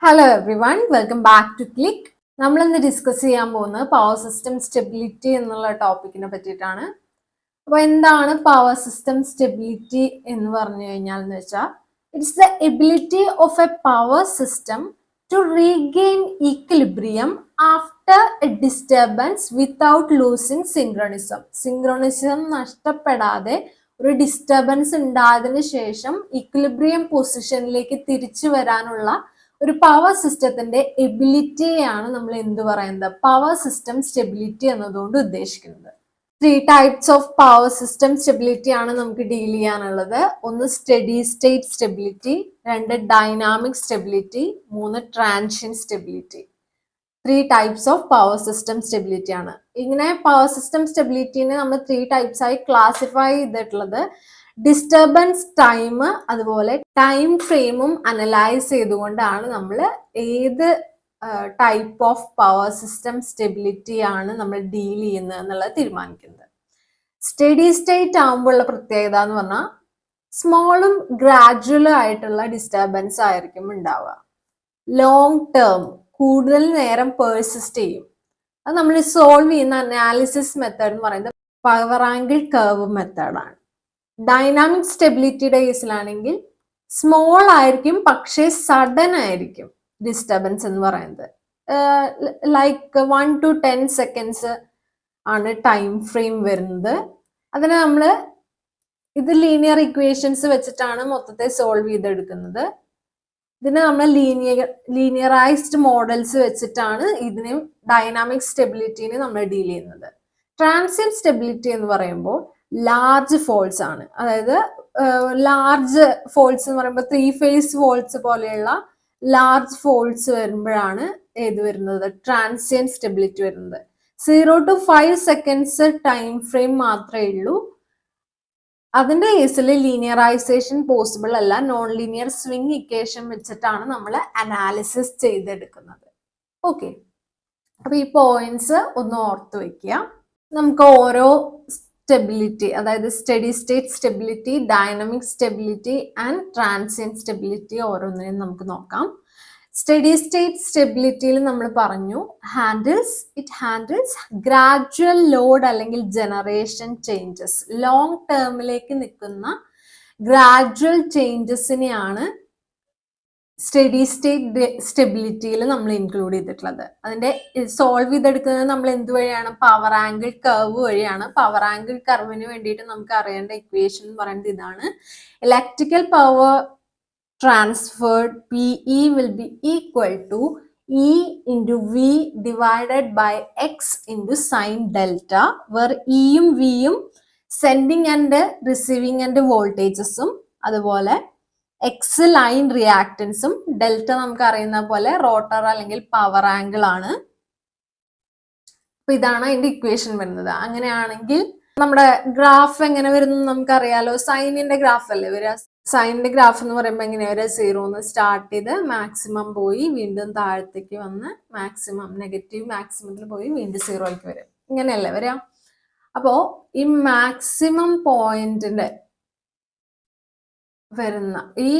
Hello everyone, welcome back to click. നമ്മളിന്ന് discuss ചെയ്യാൻ പോകുന്നത് പവർ സിസ്റ്റം സ്റ്റെബിലിറ്റി എന്നുള്ള ടോപ്പിക്കിനെ പറ്റിയിട്ടാണ്. അപ്പോൾ എന്താണ് പവർ സിസ്റ്റം സ്റ്റെബിലിറ്റി എന്ന് പറഞ്ഞു കഴിഞ്ഞാൽ എന്ന് വെച്ചാൽ it's the ability of a power system to regain equilibrium after a disturbance without losing synchronism. Synchronism നഷ്ടപ്പെടാതെ ഒരു ഡിസ്റ്റർബൻസ് ഉണ്ടായതിനു ശേഷം ഈക്വിലിബ്രിയം പൊസിഷനിലേക്ക് തിരിച്ചു വരാനുള്ള ഒരു പവർ സിസ്റ്റത്തിന്റെ എബിലിറ്റിയാണ് നമ്മൾ എന്ത് പറയുന്നത് പവർ സിസ്റ്റം സ്റ്റെബിലിറ്റി എന്നതുകൊണ്ട് ഉദ്ദേശിക്കുന്നത്. 3 types of power system stability ആണ് നമുക്ക് ഡീൽ ചെയ്യാനുള്ളത്. ഒന്ന് steady state stability, 2 dynamic stability, 3 transient stability. 3 types of power system stability ആണ്. ഇങ്ങനെ പവർ സിസ്റ്റം സ്റ്റെബിലിറ്റിനെ നമ്മൾ 3 ടൈപ്സ് ആയി ക്ലാസിഫൈ ചെയ്തിട്ടുള്ളത് ഡിസ്റ്റർബൻസ് ടൈം അതുപോലെ ടൈം ഫ്രെയിമും അനലൈസ് ചെയ്തുകൊണ്ടാണ് നമ്മൾ ഏത് type of power system stability ആണ് നമ്മൾ ഡീൽ ചെയ്യുന്നത് എന്നുള്ളത് തീരുമാനിക്കുന്നത്. സ്റ്റഡി സ്റ്റേറ്റ് ആകുമ്പോഴുള്ള പ്രത്യേകത എന്ന് പറഞ്ഞാൽ സ്മോളും ഗ്രാജുവലും ആയിട്ടുള്ള ഡിസ്റ്റർബൻസ് ആയിരിക്കും ഉണ്ടാവുക. ലോങ് ടേം കൂടുതൽ നേരം പേഴ്സിസ്റ്റ് ചെയ്യും. അത് നമ്മൾ സോൾവ് ചെയ്യുന്ന അനാലിസിസ് മെത്തേഡ് എന്ന് പറയുന്നത് പവർ ആംഗിൾ കർവ് മെത്തേഡാണ്. ഡൈനാമിക് സ്റ്റെബിലിറ്റിയുടെ കേസിലാണെങ്കിൽ സ്മോൾ ആയിരിക്കും പക്ഷേ സഡൻ ആയിരിക്കും ഡിസ്റ്റർബൻസ് എന്ന് പറയുന്നത്. ലൈക്ക് 1 to 10 സെക്കൻഡ്സ് ആണ് ടൈം ഫ്രെയിം വരുന്നത്. അതിനെ നമ്മൾ ഇത് ലീനിയർ ഇക്വേഷൻസ് വെച്ചിട്ടാണ് മൊത്തത്തെ സോൾവ് ചെയ്തെടുക്കുന്നത്. ഇതിനെ നമ്മൾ ലീനിയറൈസ്ഡ് മോഡൽസ് വെച്ചിട്ടാണ് ഇതിനെ ഡൈനാമിക് സ്റ്റെബിലിറ്റിനെ നമ്മൾ ഡീൽ ചെയ്യുന്നത്. ട്രാൻസിയന്റ് സ്റ്റെബിലിറ്റി എന്ന് പറയുമ്പോൾ ലാർജ് ഫോൾസ് ആണ്. അതായത് ലാർജ് ഫോൾസ് എന്ന് പറയുമ്പോൾ 3 ഫേസ് ഫോൾസ് പോലെയുള്ള ലാർജ് ഫോൾസ് വരുമ്പോഴാണ് ഏത് വരുന്നത് ട്രാൻസിയന്റ് സ്റ്റെബിലിറ്റി വരുന്നത്. 0 to 5 സെക്കൻഡ്സ് ടൈം ഫ്രെയിം മാത്രമേ ഉള്ളൂ. അതിന്റെ കേസിൽ ലീനിയറൈസേഷൻ പോസിബിൾ അല്ല. നോൺ ലീനിയർ സ്വിംഗ് ഇക്വേഷൻ വെച്ചിട്ടാണ് നമ്മൾ അനാലിസിസ് ചെയ്തെടുക്കുന്നത്. ഓക്കെ, അപ്പൊ ഈ പോയിന്റ്സ് ഒന്ന് ഓർത്ത് വെക്കുക. നമുക്ക് ഓരോ സ്റ്റെബിലിറ്റി, അതായത് study state stability, dynamic stability and transient stability ഓരോന്നിനും നമുക്ക് നോക്കാം. സ്റ്റഡി സ്റ്റേറ്റ് സ്റ്റെബിലിറ്റിയിൽ നമ്മൾ പറഞ്ഞു ഇറ്റ് ഹാൻഡിൽസ് ഗ്രാജുവൽ ലോഡ് അല്ലെങ്കിൽ ജനറേഷൻ ചേഞ്ചസ്. ലോങ് ടേമിലേക്ക് നിൽക്കുന്ന ഗ്രാജുവൽ ചേഞ്ചസിനെയാണ് സ്റ്റഡി സ്റ്റേറ്റ് സ്റ്റെബിലിറ്റിയിൽ നമ്മൾ ഇൻക്ലൂഡ് ചെയ്തിട്ടുള്ളത്. അതിന്റെ സോൾവ് ചെയ്തെടുക്കുന്നത് നമ്മൾ എന്ത് വഴിയാണ്? പവർ ആംഗിൾ കർവ് വഴിയാണ്. പവർ ആംഗിൾ കർവിന് വേണ്ടിയിട്ട് നമുക്ക് അറിയേണ്ട ഇക്വേഷൻ എന്ന് പറയുന്നത് ഇതാണ്. Electrical power transferred PE will be equal to E into V divided by X into sine delta, where E യും V യും സെൻഡിങ് ആൻഡ് റിസീവിങ് ആൻഡ് വോൾട്ടേജസും അതുപോലെ എക്സ് ലൈൻ റിയാക്ടൻസും ഡെൽറ്റ നമുക്ക് അറിയുന്ന പോലെ റോട്ടർ അല്ലെങ്കിൽ പവർ ആംഗിൾ ആണ്. അപ്പൊ ഇതാണ് അതിന്റെ ഇക്വേഷൻ വരുന്നത്. അങ്ങനെയാണെങ്കിൽ നമ്മുടെ ഗ്രാഫ് എങ്ങനെ വരുന്നു നമുക്കറിയാലോ. സൈനിന്റെ ഗ്രാഫ് അല്ലേ വരിക. സൈനിന്റെ ഗ്രാഫ് എന്ന് പറയുമ്പോൾ എങ്ങനെയാ വരിക? 0 സ്റ്റാർട്ട് ചെയ്ത് മാക്സിമം പോയി വീണ്ടും താഴത്തേക്ക് വന്ന് മാക്സിമം നെഗറ്റീവ് മാക്സിമത്തിൽ പോയി വീണ്ടും 0ക്ക് വരും. ഇങ്ങനെയല്ലേ വരിക. അപ്പോ ഈ മാക്സിമം പോയിന്റിന്റെ വരുന്ന ഈ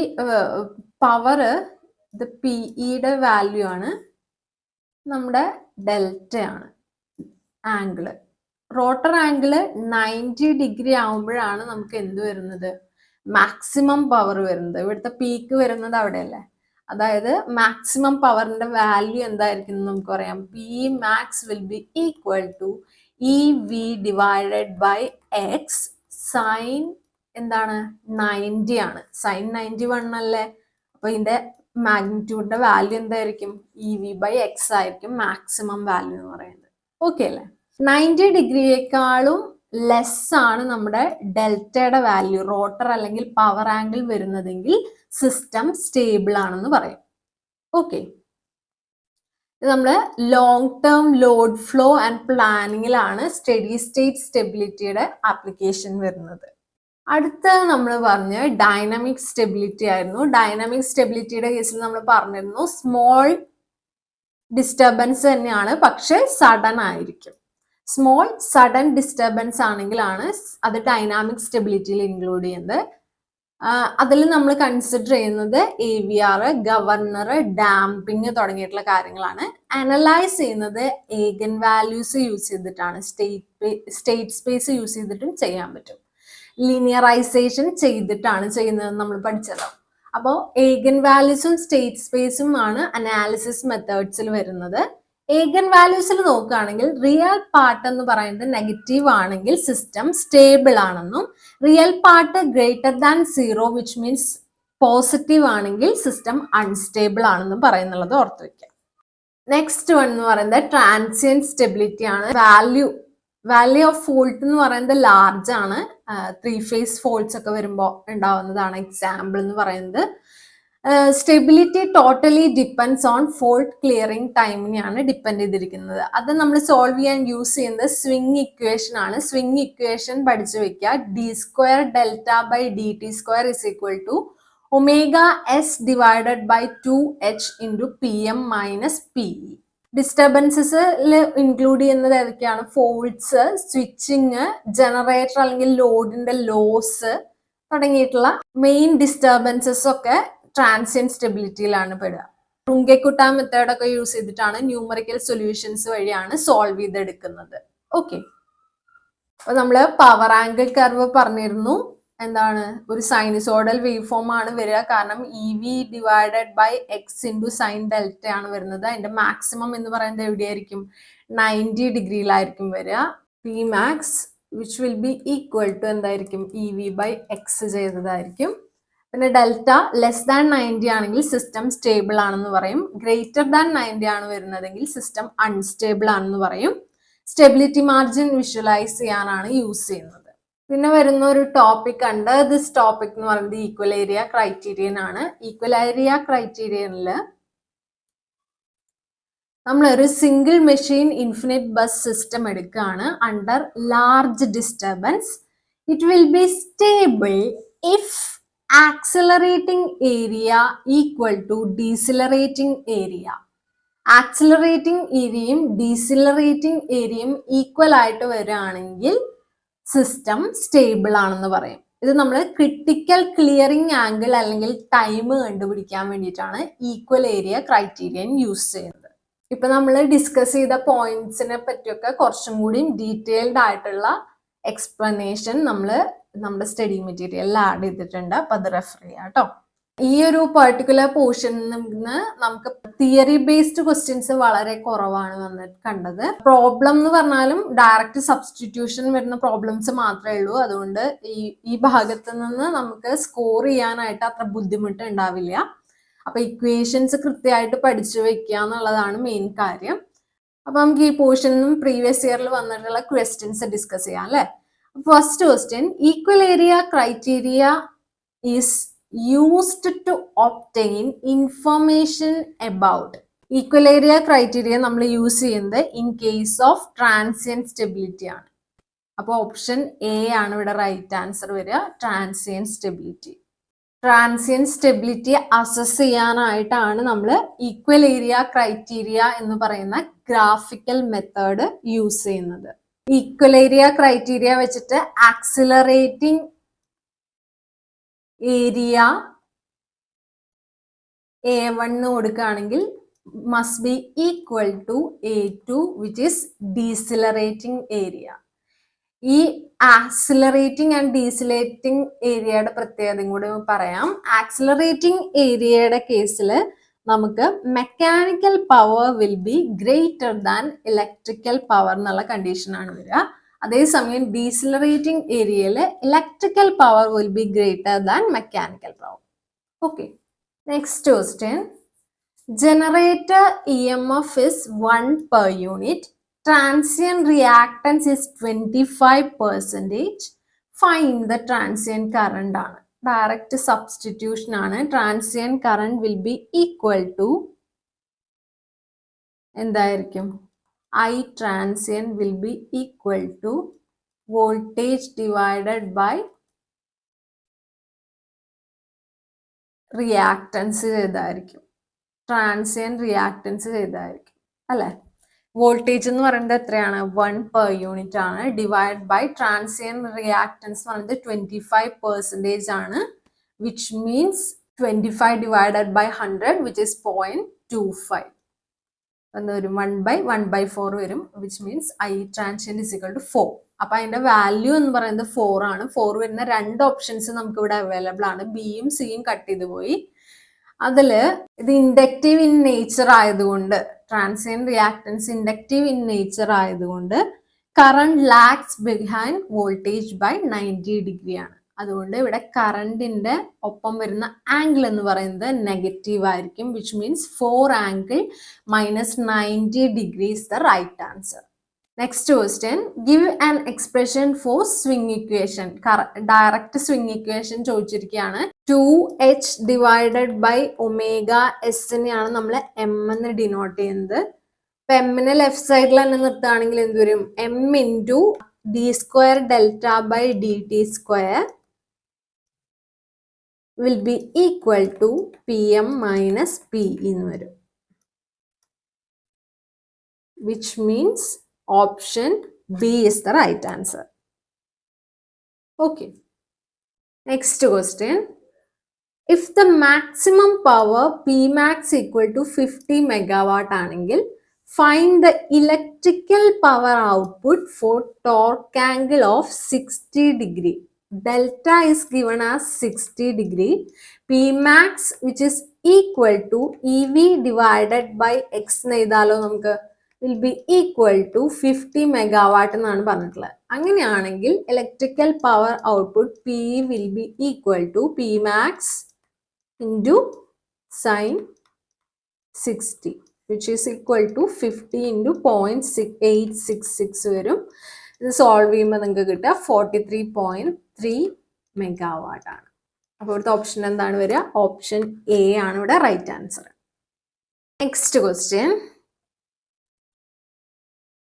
പവർ ഇത് പിഇയുടെ വാല്യൂ ആണ്. നമ്മുടെ ഡെൽറ്റ ആണ് ആംഗിള്. റോട്ടർ ആംഗിള് 90 ഡിഗ്രി ആവുമ്പോഴാണ് നമുക്ക് എന്ത് വരുന്നത്? മാക്സിമം പവർ വരുന്നത്. ഇവിടുത്തെ പീക്ക് വരുന്നത് അവിടെയല്ലേ. അതായത് മാക്സിമം പവറിന്റെ വാല്യൂ എന്തായിരിക്കും എന്ന് നമുക്ക് പറയാം. P max will be equal to E V divided by X sine എന്താണ് 90 ആണ്. സൈൻ 91 അല്ലേ. അപ്പൊ ഇതിന്റെ മാഗ്നിറ്റ്യൂഡിന്റെ വാല്യൂ എന്തായിരിക്കും? ഇ വി ബൈ എക്സ് ആയിരിക്കും മാക്സിമം വാല്യൂ എന്ന് പറയുന്നത്. ഓക്കെ അല്ലേ. 90 ഡിഗ്രിയേക്കാളും ലെസ് ആണ് നമ്മുടെ ഡെൽറ്റയുടെ വാല്യൂ, റോട്ടർ അല്ലെങ്കിൽ പവർ ആംഗിൾ വരുന്നതെങ്കിൽ സിസ്റ്റം സ്റ്റേബിൾ ആണെന്ന് പറയും. ഓക്കെ, ഇത് നമ്മൾ long term load flow and പ്ലാനിങ്ങിലാണ് സ്റ്റഡി സ്റ്റേറ്റ് സ്റ്റെബിലിറ്റിയുടെ ആപ്ലിക്കേഷൻ വരുന്നത്. അടുത്ത നമ്മൾ പറഞ്ഞ ഡൈനാമിക് സ്റ്റെബിലിറ്റി ആയിരുന്നു. ഡൈനാമിക് സ്റ്റെബിലിറ്റിയുടെ കേസിൽ നമ്മൾ പറഞ്ഞിരുന്നു സ്മോൾ ഡിസ്റ്റർബൻസ് തന്നെയാണ് പക്ഷെ സഡൻ ആയിരിക്കും. സ്മോൾ സഡൻ ഡിസ്റ്റർബൻസ് ആണെങ്കിലാണ് അത് ഡൈനാമിക് സ്റ്റെബിലിറ്റിയിൽ ഇൻക്ലൂഡ് ചെയ്യുന്നത്. അതിൽ നമ്മൾ കൺസിഡർ ചെയ്യുന്നത് AVR, ഗവർണർ, ഡാമ്പിങ് തുടങ്ങിയിട്ടുള്ള കാര്യങ്ങളാണ്. അനലൈസ് ചെയ്യുന്നത് ഏഗൻ വാല്യൂസ് യൂസ് ചെയ്തിട്ടാണ്, സ്റ്റേറ്റ് സ്പേസ് യൂസ് ചെയ്തിട്ടും ചെയ്യാൻ പറ്റും. ലീനിയറൈസേഷൻ ചെയ്തിട്ടാണ് ചെയ്യുന്നത് നമ്മൾ പഠിച്ചത്. അപ്പോൾ ഏഗൻ വാല്യൂസും സ്റ്റേറ്റ് സ്പേസും ആണ് അനാലിസിസ് മെത്തേഡ്സിൽ വരുന്നത്. ഏഗൻ വാല്യൂസിൽ നോക്കുകയാണെങ്കിൽ റിയൽ പാർട്ട് എന്ന് പറയുന്നത് നെഗറ്റീവ് ആണെങ്കിൽ സിസ്റ്റം സ്റ്റേബിൾ ആണെന്നും, real part greater than 0 which means positive ആണെങ്കിൽ സിസ്റ്റം അൺസ്റ്റേബിൾ ആണെന്നും പറയുന്നുള്ളത് ഓർത്ത് വെക്കാം. നെക്സ്റ്റ് വൺ എന്ന് പറയുന്നത് ട്രാൻസിയന്റ് സ്റ്റെബിലിറ്റി ആണ്. വാല്യൂ ഓഫ് ഫോൾട്ട് എന്ന് പറയുന്നത് ലാർജ് ആണ്. 3 ഫേസ് ഫോൾട്ട്സ് ഒക്കെ വരുമ്പോൾ ഉണ്ടാവുന്നതാണ് എക്സാമ്പിൾ എന്ന് പറയുന്നത്. Stability totally depends on fault clearing ടൈമിനെയാണ് ഡിപ്പെൻഡ് ചെയ്തിരിക്കുന്നത്. അത് നമ്മൾ സോൾവ് ചെയ്യാൻ യൂസ് ചെയ്യുന്നത് സ്വിംഗ് ഇക്വേഷൻ ആണ്. സ്വിംഗ് ഇക്വേഷൻ പഠിച്ചു വെക്കുക. d² δ/dt² is equal to ωs divided by 2h into pm minus pe. ഡിസ്റ്റർബൻസസിൽ ഇൻക്ലൂഡ് ചെയ്യുന്നത് ഏതൊക്കെയാണ്? ഫോൾട്ട്സ്, സ്വിച്ചിങ്, ജനറേറ്റർ അല്ലെങ്കിൽ ലോഡിന്റെ ലോസ് തുടങ്ങിയിട്ടുള്ള മെയിൻ ഡിസ്റ്റർബൻസസ് ഒക്കെ ട്രാൻസിയന്റ് സ്റ്റെബിലിറ്റിയിലാണ് പെടുക. റുങ്കെക്കുട്ട മെത്തേഡ് ഒക്കെ യൂസ് ചെയ്തിട്ടാണ് ന്യൂമറിക്കൽ സൊല്യൂഷൻസ് വഴിയാണ് സോൾവ് ചെയ്തെടുക്കുന്നത്. ഓക്കെ, അപ്പൊ നമ്മള് പവർ ആംഗിൾ കർവ് പറഞ്ഞിരുന്നു. എന്താണ്? ഒരു സൈനുസോഡൽ വേവ് ഫോം ആണ് വരിക. കാരണം EV divided by X into sine delta ആണ് വരുന്നത്. അതിന്റെ മാക്സിമം എന്ന് പറയുന്നത് എവിടെയായിരിക്കും? 90 ഡിഗ്രിയിലായിരിക്കും വരിക. P max which will be equal to എന്തായിരിക്കും? EV ബൈ എക്സ് ചെയ്തതായിരിക്കും. പിന്നെ ഡെൽറ്റ ലെസ് ദാൻ 90 ആണെങ്കിൽ സിസ്റ്റം സ്റ്റേബിൾ ആണെന്ന് പറയും. ഗ്രേറ്റർ ദാൻ 90 ആണ് വരുന്നതെങ്കിൽ സിസ്റ്റം അൺസ്റ്റേബിൾ ആണെന്ന് പറയും. സ്റ്റെബിലിറ്റി മാർജിൻ വിഷ്വലൈസ് ചെയ്യാനാണ് യൂസ് ചെയ്യുന്നത്. പിന്നെ വരുന്ന ഒരു ടോപ്പിക് ഉണ്ട്. ദിസ് ടോപ്പിക് എന്ന് പറയുന്നത് ഈക്വൽ ഏരിയ ക്രൈറ്റീരിയൻ ആണ്. ഈക്വൽ ഏരിയ ക്രൈറ്റീരിയനിൽ നമ്മളൊരു single machine infinite bus system എടുക്കുകയാണ്. Under large disturbance it will be stable if accelerating area equal to decelerating area. Accelerating ഏരിയയും ഡീസിലറേറ്റിംഗ് ഏരിയയും ഈക്വൽ ആയിട്ട് വരികയാണെങ്കിൽ സിസ്റ്റം സ്റ്റേബിൾ ആണെന്ന് പറയും. ഇത് നമ്മൾ ക്രിട്ടിക്കൽ ക്ലിയറിംഗ് ആംഗിൾ അല്ലെങ്കിൽ ടൈം കണ്ടുപിടിക്കാൻ വേണ്ടിയിട്ടാണ് ഈക്വൽ ഏരിയ ക്രൈറ്റീരിയൻ യൂസ് ചെയ്യുന്നത്. ഇപ്പൊ നമ്മൾ ഡിസ്കസ് ചെയ്ത പോയിന്റ്സിനെ പറ്റിയൊക്കെ കുറച്ചും കൂടി ഡീറ്റെയിൽഡ് ആയിട്ടുള്ള എക്സ്പ്ലനേഷൻ നമ്മുടെ സ്റ്റഡി മെറ്റീരിയലിൽ ആഡ് ചെയ്തിട്ടുണ്ട്. അപ്പൊ അത് റെഫർ ചെയ്യാം കേട്ടോ. ഈ ഒരു പെർട്ടിക്കുലർ പോർഷനിൽ നിന്ന് നമുക്ക് തിയറി ബേസ്ഡ് ക്വസ്റ്റ്യൻസ് വളരെ കുറവാണ് കണ്ടത്. പ്രോബ്ലം എന്ന് പറഞ്ഞാലും ഡയറക്റ്റ് സബ്സ്റ്റിറ്റ്യൂഷൻ വരുന്ന പ്രോബ്ലംസ് മാത്രമേ ഉള്ളൂ. അതുകൊണ്ട് ഈ ഭാഗത്ത് നിന്ന് നമുക്ക് സ്കോർ ചെയ്യാനായിട്ട് അത്ര ബുദ്ധിമുട്ട് ഉണ്ടാവില്ല. അപ്പൊ ഇക്വേഷൻസ് കൃത്യമായിട്ട് പഠിച്ചു വെക്കുക എന്നുള്ളതാണ് മെയിൻ കാര്യം. അപ്പൊ നമുക്ക് ഈ പോർഷനിൽ നിന്നും പ്രീവിയസ് ഇയറിൽ വന്നിട്ടുള്ള ക്വസ്റ്റ്യൻസ് ഡിസ്കസ് ചെയ്യാം അല്ലെ. First question, equal area criteria is used to obtain information about. Equal area criteria നമ്മൾ യൂസ് ചെയ്യുന്നത് in case of transient stability ആണ്. അപ്പോൾ ഓപ്ഷൻ എ ആണ് ഇവിടെ റൈറ്റ് ആൻസർ വരിക, transient stability. Transient stability assess ചെയ്യാനായിട്ടാണ് നമ്മൾ ഈക്വൽ ഏരിയ ക്രൈറ്റീരിയ എന്ന് പറയുന്ന ഗ്രാഫിക്കൽ മെത്തേഡ് യൂസ് ചെയ്യുന്നത്. ഈക്വൽ ഏരിയ ക്രൈറ്റീരിയ വെച്ചിട്ട് ആക്സിലറേറ്റിംഗ് ഏരിയ A1 കൊടുക്കുകയാണെങ്കിൽ must be equal to A2 which is decelerating area. ഈ ആക്സിലറേറ്റിംഗ് ആൻഡ് ഡീസിലറേറ്റിംഗ് ഏരിയയുടെ പ്രത്യേകതയും കൂടി പറയാം. ആക്സിലറേറ്റിംഗ് ഏരിയയുടെ കേസിൽ നമുക്ക് mechanical power will be greater than electrical power എന്നുള്ള കണ്ടീഷനാണ് വരിക. അതേസമയം ഡീസിലറേറ്റിംഗ് ഏരിയയിൽ electrical power will be greater than mechanical power. Okay, next question. Generator EMF is 1 per unit. Transient reactance is 25%. Find the transient current ആണ്. Direct substitution ആണ്. Transient current will be equal to എന്തായിരിക്കും? I transient will be equal to voltage divided by reactance ചെയ്തായിരിക്കും. Transient reactance ചെയ്തായിരിക്കും അല്ലെ. Voltage എന്ന് പറയുന്നത് എത്രയാണ്? 1 per unit ആണ്. ഡിവൈഡ് ബൈ ട്രാൻസിയന്റ് റിയാക്ടൻസ് എന്ന് പറയുന്നത് 25% ആണ്. which means 25 divided by 100, which is 0.25. വരും 1/4 വരും, which means I transient is equal to 4. അപ്പൊ അതിന്റെ വാല്യൂ എന്ന് പറയുന്നത് 4 ആണ്. 4 വരുന്ന രണ്ട് ഓപ്ഷൻസ് നമുക്ക് ഇവിടെ അവൈലബിൾ ആണ്. ബിയും സിയും കട്ട് ചെയ്ത് പോയി. അതില് ഇത് ഇൻഡക്റ്റീവ് ഇൻ നേച്ചർ ആയതുകൊണ്ട്, transient reactance inductive in nature ആയതുകൊണ്ട് current lags behind voltage by 90 degree ആണ്. അതുകൊണ്ട് ഇവിടെ കറണ്ടിന്റെ ഒപ്പം വരുന്ന ആംഗിൾ എന്ന് പറയുന്നത് നെഗറ്റീവ് ആയിരിക്കും, which means 4 angle -90 degree is the right answer. Next question, give an expression for swing equation. Direct swing equation ചോദിച്ചിരിക്കുകയാണ്. 2h ഡിവൈഡഡ് ബൈ ഒമേഗ എസിനെയാണ് നമ്മൾ എം എന്ന് ഡിനോട്ട് ചെയ്യുന്നത്. ഇപ്പൊ എമ്മിനെ ലെഫ്റ്റ് സൈഡിൽ തന്നെ നിർത്തുകയാണെങ്കിൽ എന്ത് വരും? M into D square delta by D T square will be equal to Pm minus Pe എന്ന് വരും, which means option B is the right answer. Okay. Next question. If the maximum power Pmax equal to 50 megawatt ആണെങ്കിൽ find the electrical power output for torque angle of 60 degree. Delta is given as 60 degree. Pmax which is equal to EV divided by X എഴുതാലോ നമുക്ക്, will be equal to 50 megawatt എന്നാണ് പറഞ്ഞിട്ടുള്ളത്. അങ്ങനെയാണെങ്കിൽ electrical power output P will be equal to Pmax into sin 60, which is equal to 50 into 0.866 വരും. ഇത് solve ചെയ്യുമ്പോൾ നിങ്ങൾക്ക് കിട്ടുക 43.3 megawatt ആണ്. അപ്പോൾ ഇവിടുത്തെ ഓപ്ഷൻ എന്താണ് വരിക? ഓപ്ഷൻ എ ആണ് ഇവിടെ right answer. Next question,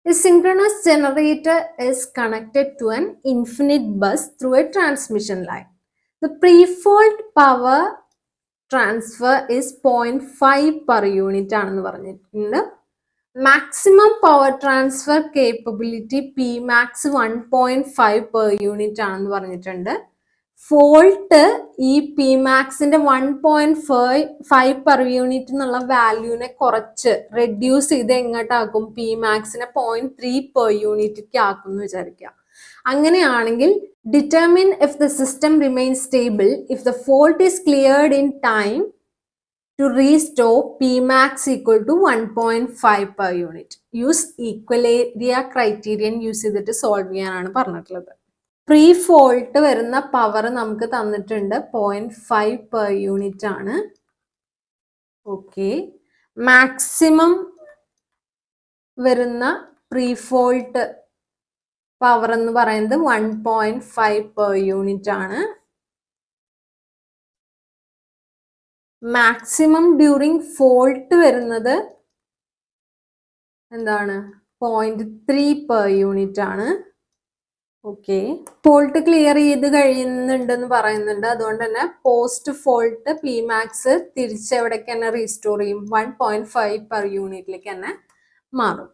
a synchronous generator is connected to an infinite bus through a transmission line. The pre-fault power transfer is 0.5 per unit ആണെന്ന് പറഞ്ഞിട്ടുണ്ട്. Maximum power transfer capability Pmax 1.5 per unit ആണെന്ന് പറഞ്ഞിട്ടുണ്ട്. Fault ഈ Pmaxന്റെ 1.5 per unit എന്നുള്ള വാല്യൂനെ കുറച്ച് reduce ചെയ്ത് എങ്ങോട്ടാക്കും? Pmaxനെ 0.3 per unit ആക്കും എന്ന് വിചാരിക്കുക. അങ്ങനെയാണെങ്കിൽ determine if the system remains stable if the fault is cleared in time to restore Pmax equal to 1.5 per unit. Use equal area criterion use ചെയ്തിട്ട് solve ചെയ്യാനാണ് പറഞ്ഞിട്ടുള്ളത്. പ്രീ ഫോൾട്ട് വരുന്ന power നമുക്ക് തന്നിട്ടുണ്ട് 0.5 per unit ആണ്. Okay, maximum വരുന്ന pre fault power എന്ന് പറയുന്നത് 1.5 per unit ആണ്. മാക്സിമം ഡ്യൂറിങ് ഫോൾട്ട് വരുന്നത് എന്താണ്? 0.3 per unit ആണ്. ഓക്കെ, ഫോൾട്ട് ക്ലിയർ ചെയ്ത് കഴിയുന്നുണ്ടെന്ന് പറയുന്നുണ്ട്. അതുകൊണ്ട് തന്നെ പോസ്റ്റ് ഫോൾട്ട് Pmax തിരിച്ചെവിടേക്ക് തന്നെ റീസ്റ്റോർ ചെയ്യും? 1.5 per unitലേക്ക് തന്നെ മാറും.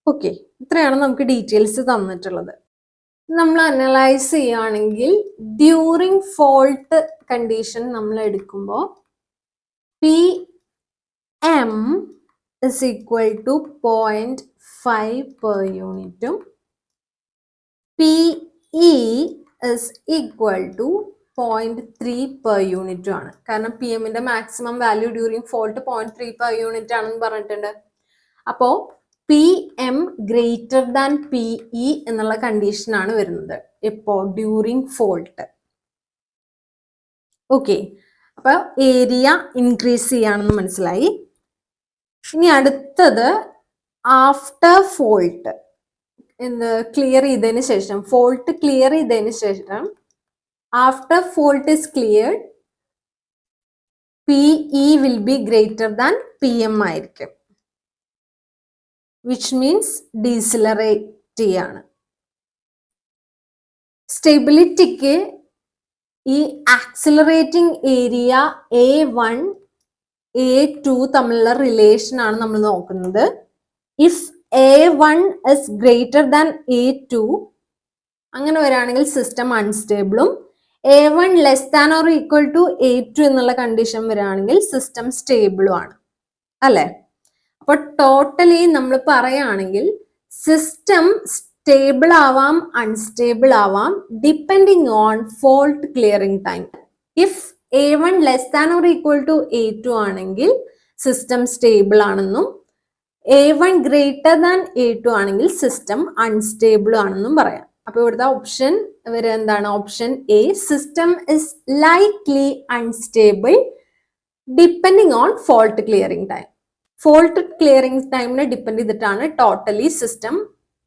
ഓക്കെ, ഇത്രയാണ് നമുക്ക് ഡീറ്റെയിൽസ് തന്നിട്ടുള്ളത്. നമ്മൾ അനലൈസ് ചെയ്യുകയാണെങ്കിൽ ഡ്യൂറിങ് ഫോൾട്ട് കണ്ടീഷൻ നമ്മൾ എടുക്കുമ്പോൾ Pm is equal to 0.5 per unit. Pe is equal to 0.3 per unit ആണ്. കാരണം Pmന്റെ maximum value during fault 0.3 per unit ആണെന്ന് പറഞ്ഞിട്ടുണ്ട്. അപ്പോൾ Pm ഗ്രേറ്റർ ദാൻ Pe എന്നുള്ള കണ്ടീഷനാണ് വരുന്നത് ഇപ്പോൾ ഡ്യൂറിങ് ഫോൾട്ട്. ഓക്കെ, അപ്പൊ ഏരിയ ഇൻക്രീസ് ചെയ്യാണെന്ന് മനസ്സിലായി. ഇനി അടുത്തത് ആഫ്റ്റർ ഫോൾട്ട് ക്ലിയർ ചെയ്തതിന് ശേഷം, ഫോൾട്ട് ക്ലിയർ ചെയ്തതിന് ശേഷം after fault is cleared Pe will be greater than Pm ആയിരിക്കും, which means ഡീസിലറേറ്റ് ചെയ്യാണ്. സ്റ്റെബിലിറ്റിക്ക് ഈ ആക്സിലറേറ്റിംഗ് ഏരിയ A1 A2 തമ്മിലുള്ള റിലേഷൻ ആണ് നമ്മൾ നോക്കുന്നത്. If A1 is greater than A2 അങ്ങനെ വരികയാണെങ്കിൽ സിസ്റ്റം അൺസ്റ്റേബിളും A1 less than or equal to A2 എന്നുള്ള കണ്ടീഷൻ വരികയാണെങ്കിൽ സിസ്റ്റം സ്റ്റേബിളും ആണ് അല്ലെ. അപ്പൊ ടോട്ടലി നമ്മൾ പറയുകയാണെങ്കിൽ സിസ്റ്റം സ്റ്റേബിൾ ആവാം അൺസ്റ്റേബിൾ ആവാം depending on fault clearing time. If A1 less than or equal to A2 ആണെങ്കിൽ സിസ്റ്റം സ്റ്റേബിൾ ആണെന്നും A1 ഗ്രേറ്റർ ദാൻ A2 ആണെങ്കിൽ സിസ്റ്റം അൺസ്റ്റേബിൾ ആണെന്നും പറയാം. അപ്പൊ ഇവിടുത്തെ ഓപ്ഷൻ വരെ എന്താണ്? Option A, system is likely unstable depending on fault clearing time. Fault clearing ടൈമിനെ ഡിപ്പെൻഡ് ചെയ്തിട്ടാണ് ടോട്ടലി സിസ്റ്റം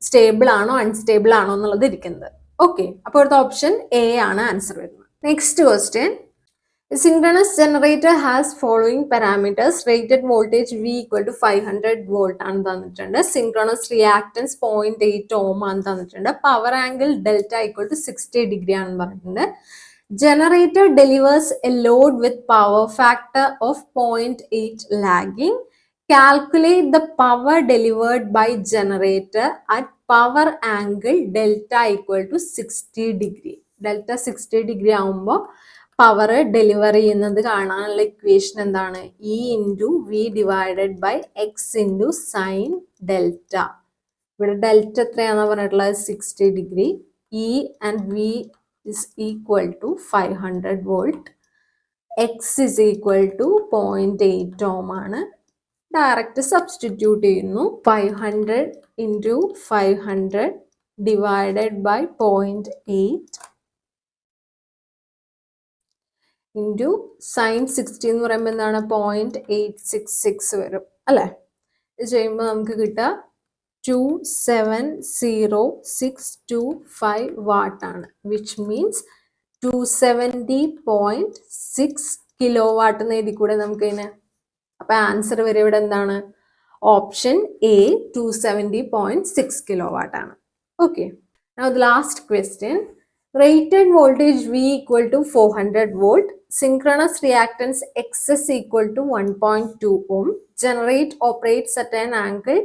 സ്റ്റേബിൾ ആണോ അൺസ്റ്റേബിൾ ആണോ എന്നുള്ളത് ഇരിക്കുന്നത്. ഓക്കെ, അപ്പോൾ ഇവിടുത്തെ ഓപ്ഷൻ എ ആണ് ആൻസർ വരുന്നത്. Next question, synchronous generator has following parameters. Rated voltage V equal to 500 volt ആണ് തന്നിട്ടുണ്ട്. synchronous reactance 0.8 ohm ആണ് തന്നിട്ടുണ്ട്. power angle delta equal to 60 degree ആണെന്ന് പറഞ്ഞിട്ടുണ്ട്. generator delivers a load with power factor of 0.8 lagging. Calculate the power delivered by generator at power angle delta equal to 60 degree. delta 60 degree ആവുമ്പോൾ power deliver ചെയ്യുന്നത് കാണാനുള്ള equation എന്താണ്? E into V divided by X into sine delta. ഇവിടെ delta എത്രയാണെന്ന് പറഞ്ഞിട്ടുള്ളത്? 60 degree. E and V is equal to 500 volt. X is equal to 0.8 ohm ആണ്. Direct substitute ചെയ്യുന്നു. 500 into 500 divided by 0.8 into sine 60 എന്ന് പറയുമ്പോൾ എന്താണ്? 0.866 വരും അല്ലേ? ഇത് ചെയ്യുമ്പോൾ നമുക്ക് കിട്ടുക 270,625 വാട്ടാണ്. വിച്ച് മീൻസ് 270.6 കിലോ വാട്ട് എന്ന് എഴുതി കൂടെ നമുക്ക് ഇതിന്. അപ്പൊ ആൻസർ വരെ ഇവിടെ എന്താണ്? ഓപ്ഷൻ എ 270.6 കിലോ വാട്ടാണ്. Okay, now the last question. Rated voltage V equal to 400 volt. Synchronous reactance X is equal to 1.2 ohm. Generate operates at an angle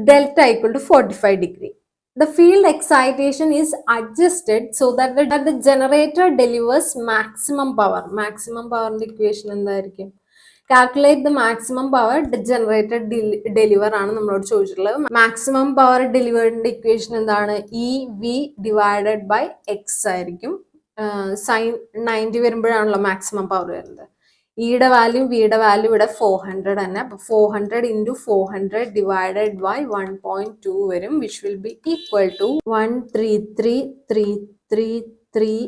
delta equal to 45 degree. The field excitation is adjusted so that the generator delivers maximum power. Maximum power equation എന്തായിരിക്കും? Calculate the maximum power the generator deliver ആണ് നമ്മളോട് ചോദിച്ചിട്ടുള്ളത്. Maximum power ഡെലിവേർഡിന്റെ equation എന്താണ്? E V divided by X ആയിരിക്കും. Sine 90 വരുമ്പോഴാണല്ലോ maximum power വരുന്നത്. ഇയുടെ വാല്യൂ വിയുടെ വാല്യൂ ഇവിടെ 400 തന്നെ. അപ്പൊ 400 ഇൻറ്റു 400 ഡിവൈഡഡ് ബൈ 1.2 വരും, which will be equal to 133,333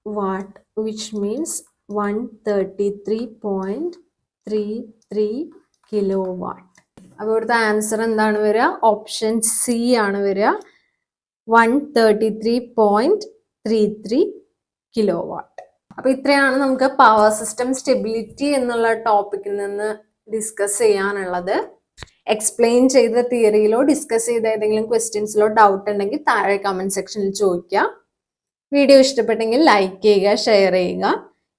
watt, which means 133.33 kilo watt. അപ്പോൾ ഇവിടുത്തെ ആൻസർ എന്താണ് വരിക? ഓപ്ഷൻ സി ആണ് വരിക, 133.33 കിലോ വാട്ട്. അപ്പൊ ഇത്രയാണ് നമുക്ക് പവർ സിസ്റ്റം സ്റ്റെബിലിറ്റി എന്നുള്ള ടോപ്പിക്കിൽ നിന്ന് ഡിസ്കസ് ചെയ്യാനുള്ളത്. എക്സ്പ്ലെയിൻ ചെയ്ത തിയറിയിലോ ഡിസ്കസ് ചെയ്ത ഏതെങ്കിലും ക്വസ്റ്റ്യൻസിലോ ഡൗട്ട് ഉണ്ടെങ്കിൽ താഴെ കമന്റ് സെക്ഷനിൽ ചോദിക്കുക. വീഡിയോ ഇഷ്ടപ്പെട്ടെങ്കിൽ ലൈക്ക് ചെയ്യുക, ഷെയർ ചെയ്യുക.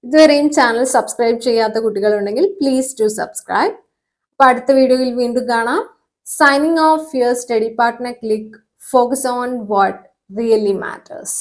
ഇതുവരെയും ചാനൽ സബ്സ്ക്രൈബ് ചെയ്യാത്ത കുട്ടികളുണ്ടെങ്കിൽ പ്ലീസ് ടു സബ്സ്ക്രൈബ്. അപ്പൊ അടുത്ത വീഡിയോയിൽ വീണ്ടും കാണാം. Signing off your study partner click. Focus on what really matters.